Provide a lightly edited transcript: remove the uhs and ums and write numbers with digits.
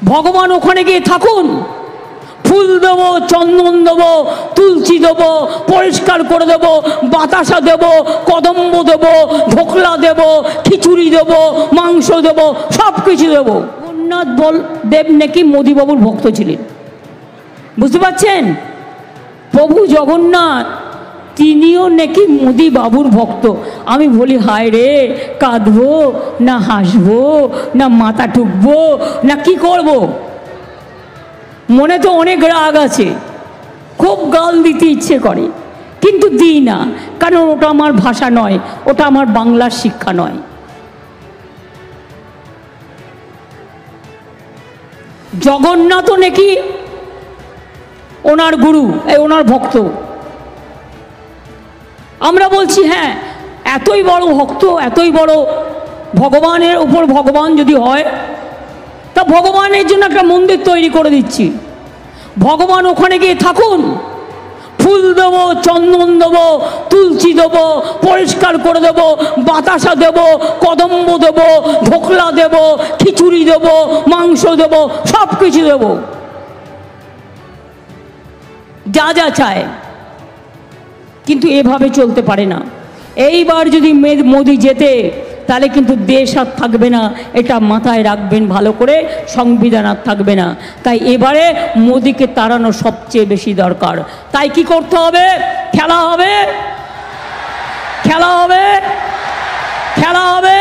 ভগবান ওখানে গিয়ে থাকুন, ফুল দেবো, চন্দন দেবো, তুলসী দেবো, পরিষ্কার করে দেবো, বাতাসা দেবো, কদম্ব দেবো, ধোকলা দেবো, খিচুড়ি দেবো, মাংস দেবো, সব কিছু দেবো। জগন্নাথ দেব নাকি মোদিবাবুর ভক্ত ছিলেন, বুঝতে পারছেন? প্রভু জগন্নাথ তিনিও নাকি মোদি বাবুর ভক্ত। আমি বলি হায় রে, কাঁদবো না হাসবো না মাথা ঠুকবো না কি করব? মনে তো অনেক রাগ আছে, খুব গাল দিতে ইচ্ছে করে, কিন্তু দিই না, কারণ ওটা আমার ভাষা নয়, ওটা আমার বাংলার শিক্ষা নয়। জগন্নাথও নাকি ওনার গুরু, ওনার ভক্ত। আমরা বলছি হ্যাঁ, এতই বড় ভক্ত, এতই বড় ভগবানের উপর ভগবান যদি হয়, তা ভগবানের জন্য একটা মন্দির তৈরি করে দিচ্ছি। ভগবান ওখানে গিয়ে থাকুন, ফুল দেবো, চন্দন দেবো, তুলসী দেবো, পরিষ্কার করে দেবো, বাতাসা দেবো, কদম্ব দেবো, ধোকলা দেবো, খিচুড়ি দেবো, মাংস দেবো, সব কিছু দেবো, যা যা চায়। কিন্তু এভাবে চলতে পারে না। এইবার যদি মোদি যেতে, তাহলে কিন্তু দেশ আর থাকবে না, এটা মাথায় রাখবেন ভালো করে, সংবিধান আর থাকবে না। তাই এবারে মোদিকে তাড়ানো সবচেয়ে বেশি দরকার। তাই কি করতে হবে? খেলা হবে, খেলা হবে, খেলা হবে।